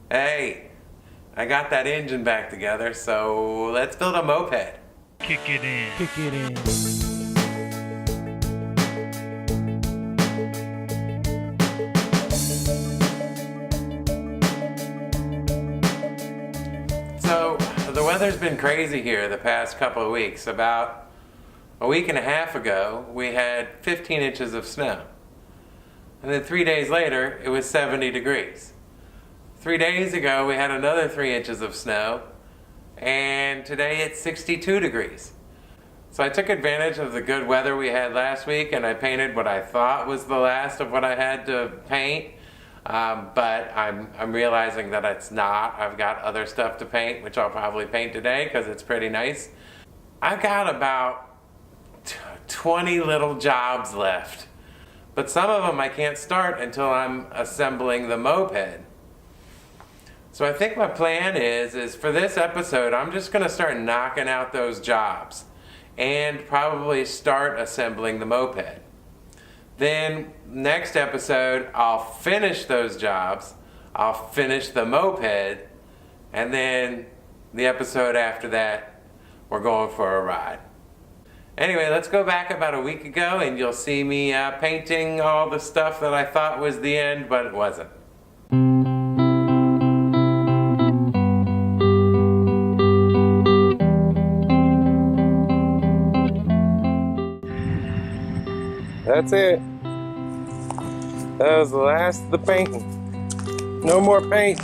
Hey, I got that engine back together, so let's build a moped. Kick it in. Kick it in. So, the weather's been crazy here the past couple of weeks. About a week and a half ago, we had 15 inches of snow. And then 3 days later, it was 70 degrees. 3 days ago, we had another 3 inches of snow, and today it's 62 degrees. So I took advantage of the good weather we had last week, and I painted what I thought was the last of what I had to paint. But I'm realizing that it's not. I've got other stuff to paint, which I'll probably paint today because it's pretty nice. I've got about 20 little jobs left, but some of them I can't start until I'm assembling the moped. So I think my plan is for this episode, I'm just going to start knocking out those jobs and probably start assembling the moped. Then next episode, I'll finish those jobs, I'll finish the moped, and then the episode after that, we're going for a ride. Anyway, let's go back about a week ago and you'll see me painting all the stuff that I thought was the end, but it wasn't. That's it. That was the last of the painting. No more paint.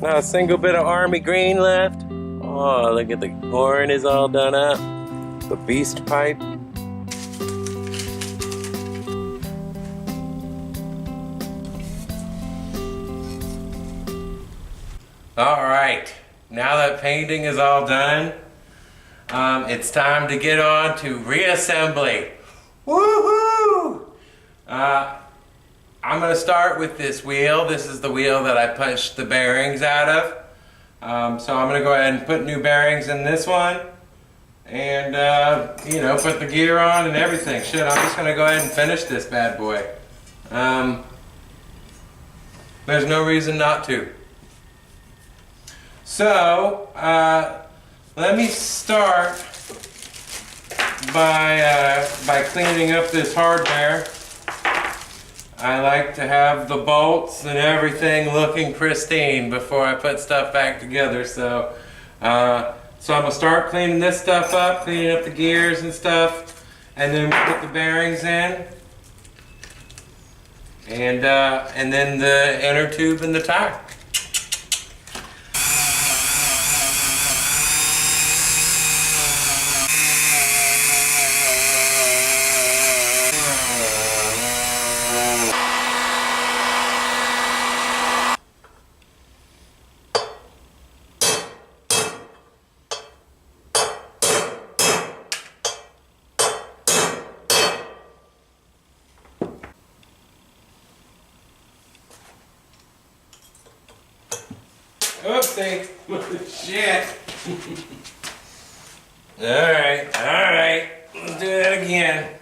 Not a single bit of army green left. Oh, look at the horn is all done up. The beast pipe. Alright, now that painting is all done, it's time to get on to reassembly. Woohoo! I'm going to start with this wheel. This is the wheel that I punched the bearings out of. So I'm going to go ahead and put new bearings in this one. And, put the gear on and everything. Shit, I'm just going to go ahead and finish this bad boy. There's no reason not to. So, let me start by cleaning up this hardware. I like to have the bolts and everything looking pristine before I put stuff back together. So I'm gonna start cleaning this stuff up, cleaning up the gears and stuff, and then we'll put the bearings in, and then the inner tube and the tire. Oopsie. Shit. Alright. Let's do that again.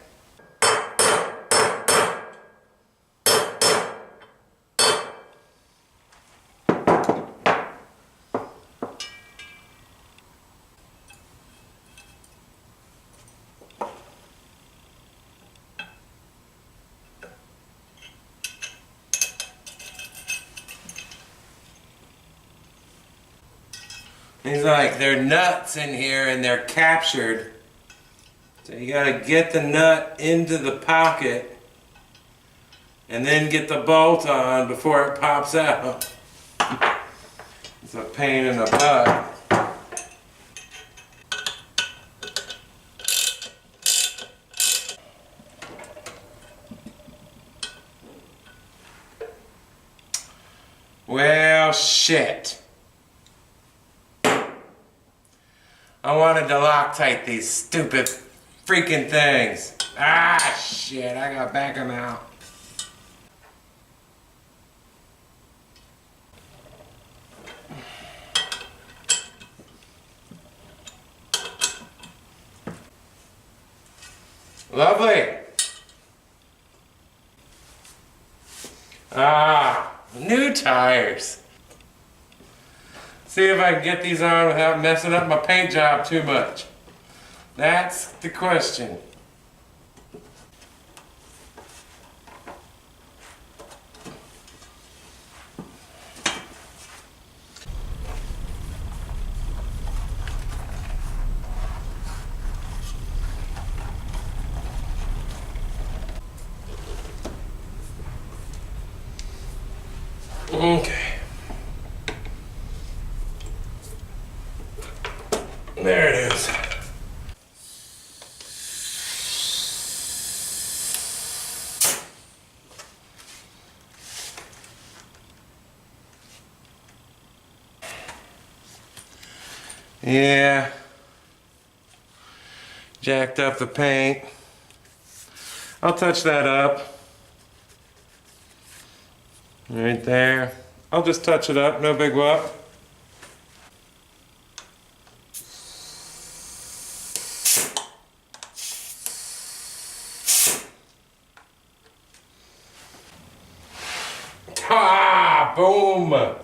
He's like, there are nuts in here and they're captured. So you gotta get the nut into the pocket and then get the bolt on before it pops out. It's a pain in the butt. Well, shit. I wanted to Loctite these stupid freaking things. Ah, shit, I gotta back them out. Lovely. Ah, new tires. See if I can get these on without messing up my paint job too much. That's the question. Okay. There it is. Yeah. Jacked up the paint. I'll touch that up. Right there. I'll just touch it up, no big whoop. Ah, boom. All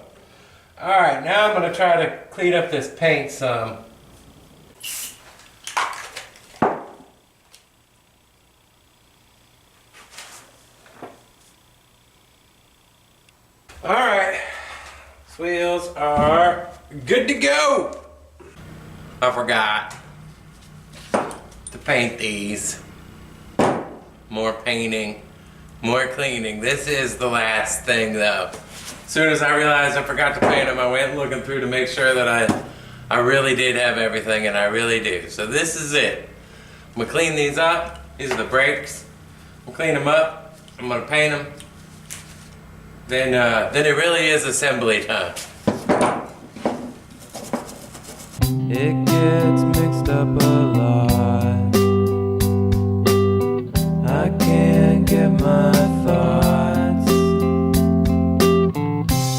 right, now I'm gonna try to clean up this paint some. All right, these wheels are good to go. I forgot to paint these. More painting, more cleaning. This is the last thing though. As soon as I realized I forgot to paint them, I went looking through to make sure that I really did have everything, and I really do. So this is it. I'm gonna clean these up. These are the brakes. I'm gonna clean them up. I'm gonna paint them. Then it really is assembly time. It gets mixed up a lot. I can't get my thoughts.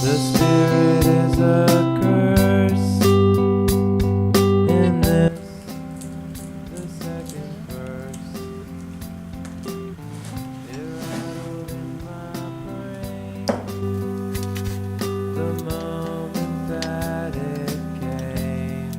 The spirit is a curse in this, the second verse. It rattled in my brain the moment that it came.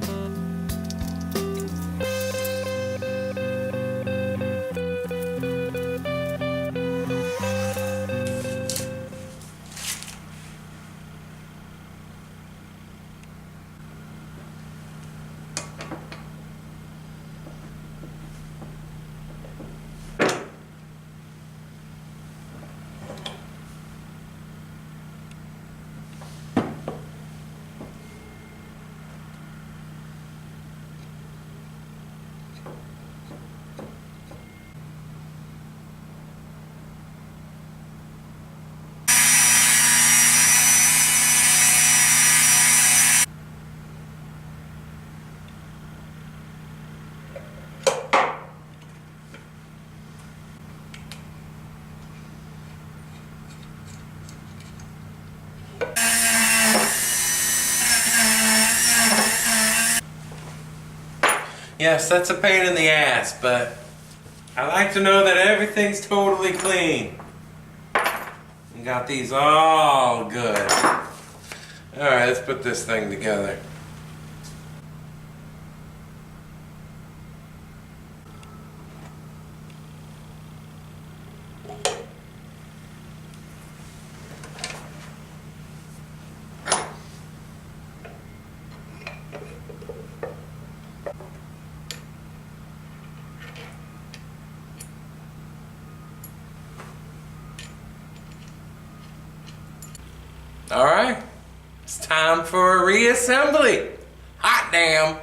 Yes, that's a pain in the ass, but I like to know that everything's totally clean. And got these all good. Alright, let's put this thing together. All right, it's time for a reassembly. Hot damn.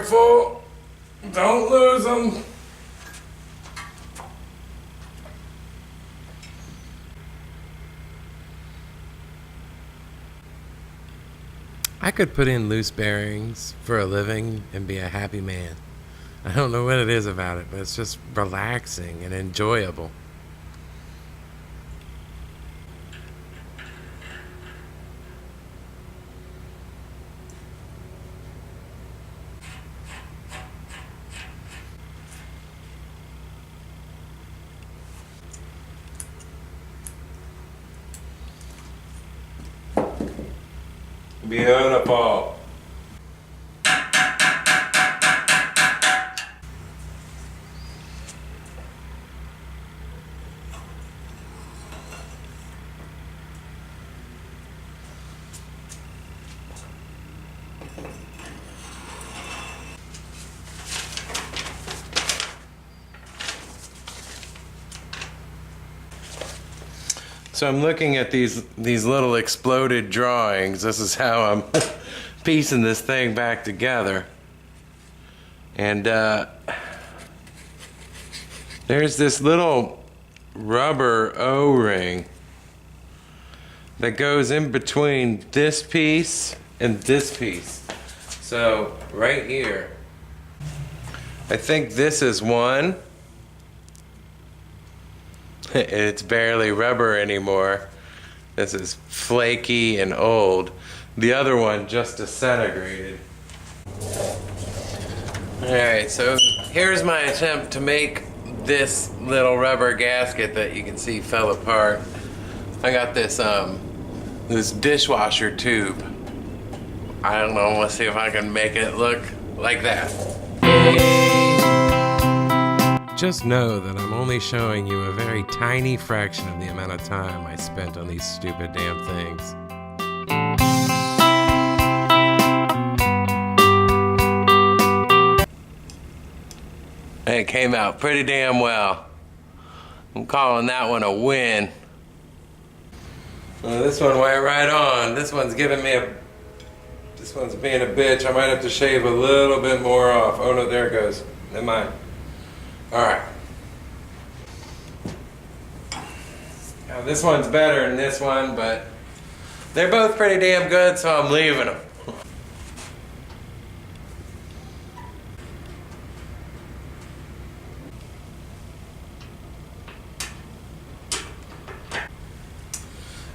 Careful. Don't lose them. I could put in loose bearings for a living and be a happy man. I don't know what it is about it, but it's just relaxing and enjoyable. Beautiful. So I'm looking at these little exploded drawings. This is how I'm piecing this thing back together. And there's this little rubber O-ring that goes in between this piece and this piece. So right here, I think this is one. It's barely rubber anymore. This is flaky and old. The other one just disintegrated. Alright, so here's my attempt to make this little rubber gasket that you can see fell apart. I got this this dishwasher tube. I don't know, let's see if I can make it look like that. Just know that I'm only showing you a very tiny fraction of the amount of time I spent on these stupid damn things. It came out pretty damn well. I'm calling that one a win. Well, this one went right on. This one's giving me this one's being a bitch. I might have to shave a little bit more off. Oh no, there it goes. Never mind. Alright. Now this one's better than this one, but they're both pretty damn good, so I'm leaving them.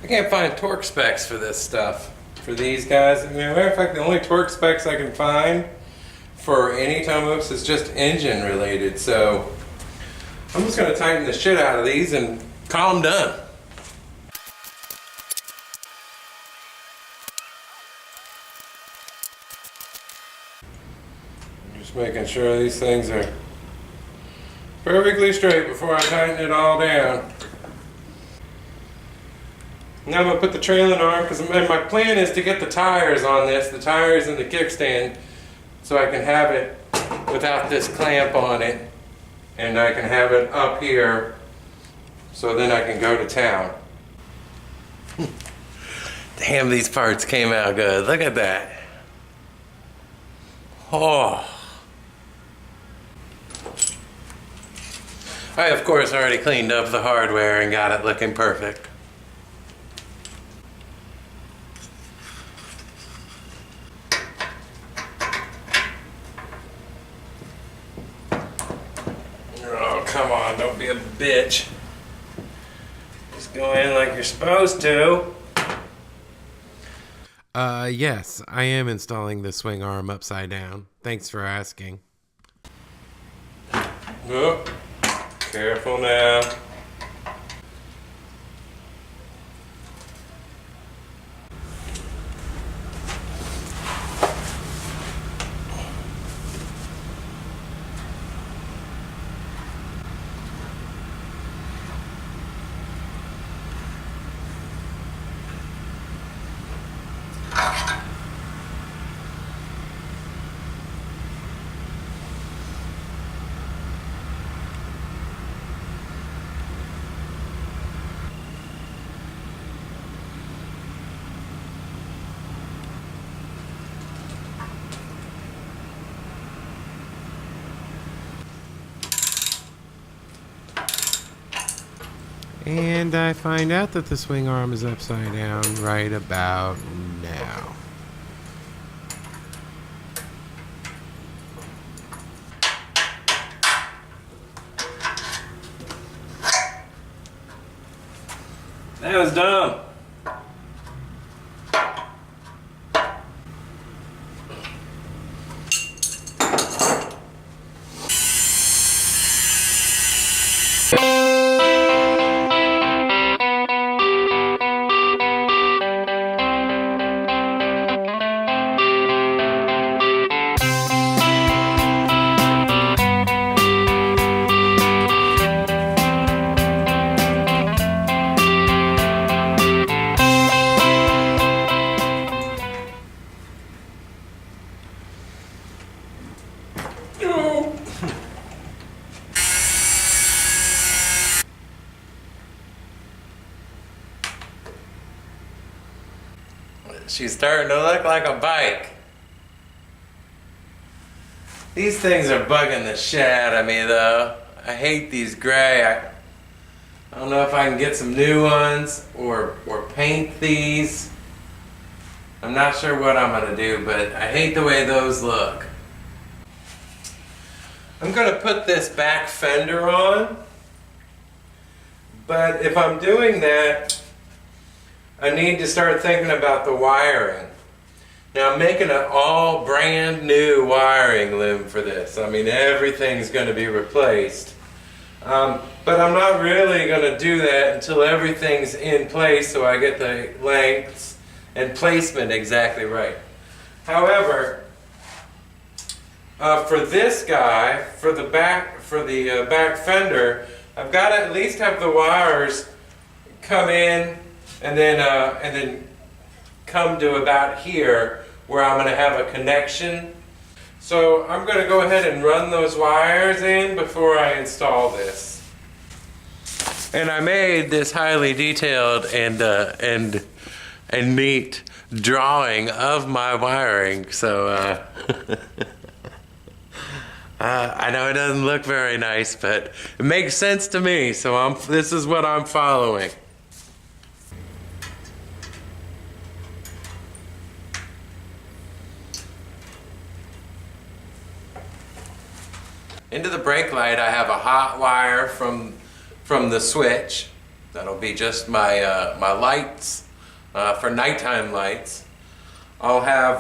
I can't find torque specs for this stuff, for these guys. I mean, as a matter of fact, the only torque specs I can find for any Tomos is just engine related, so I'm just going to tighten the shit out of these and call them done. Just making sure these things are perfectly straight before I tighten it all down. Now I'm going to put the trailing arm, because my plan is to get the tires on this, the tires and the kickstand, so I can have it without this clamp on it, and I can have it up here, so then I can go to town. Damn, these parts came out good. Look at that. Oh. I, of course, already cleaned up the hardware and got it looking perfect. Come on, don't be a bitch. Just go in like you're supposed to. Yes, I am installing the swing arm upside down. Thanks for asking. Oh, careful now. And I find out that the swing arm is upside down right about now. That was dumb. She's starting to look like a bike. These things are bugging the shit out of me though. I hate these gray. I don't know if I can get some new ones or paint these. I'm not sure what I'm gonna do, but I hate the way those look. I'm gonna put this back fender on, but if I'm doing that, I need to start thinking about the wiring. Now I'm making an all brand new wiring loom for this. I mean, everything's going to be replaced. But I'm not really going to do that until everything's in place so I get the lengths and placement exactly right. However, for this guy, for the back fender, I've got to at least have the wires come in and then come to about here where I'm going to have a connection. So I'm going to go ahead and run those wires in before I install this. And I made this highly detailed and neat drawing of my wiring. So I know it doesn't look very nice, but it makes sense to me. So this is what I'm following. Into the brake light, I have a hot wire from the switch. That'll be just my my lights for nighttime lights. I'll have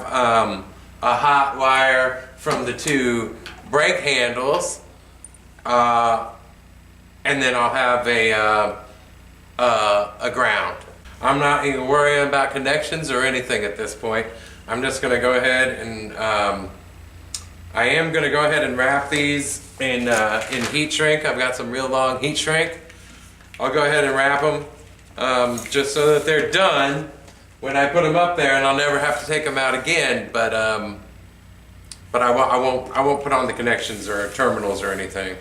a hot wire from the two brake handles, and then I'll have a ground. I'm not even worrying about connections or anything at this point. I'm just going to go ahead and I am going to go ahead and wrap these in heat shrink. I've got some real long heat shrink. I'll go ahead and wrap them just so that they're done when I put them up there, and I'll never have to take them out again. But I won't put on the connections or terminals or anything.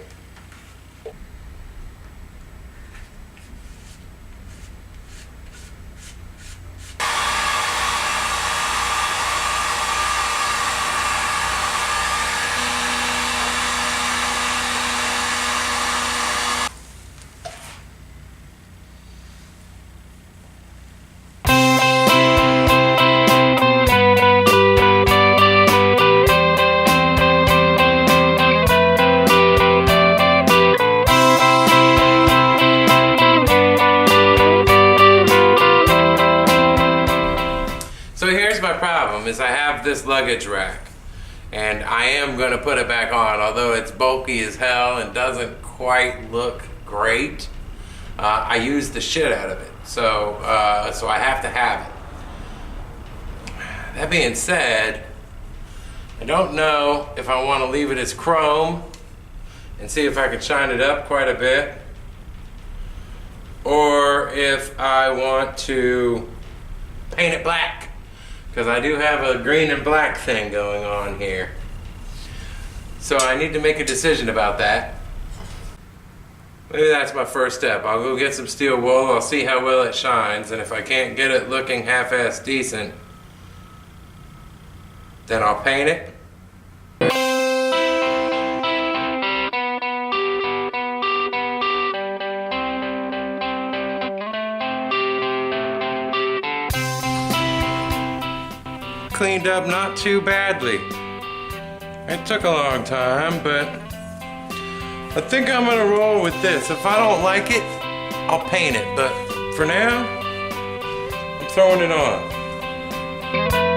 So here's my problem, is I have this luggage rack, and I am going to put it back on, although it's bulky as hell and doesn't quite look great. I use the shit out of it, so I have to have it. That being said, I don't know if I want to leave it as chrome and see if I can shine it up quite a bit, or if I want to paint it black. Because I do have a green and black thing going on here. So I need to make a decision about that. Maybe that's my first step. I'll go get some steel wool, I'll see how well it shines, and if I can't get it looking half-assed decent, then I'll paint it. cleaned up not too badly. It took a long time, but I think I'm gonna roll with this. If I don't like it, I'll paint it, but for now, I'm throwing it on.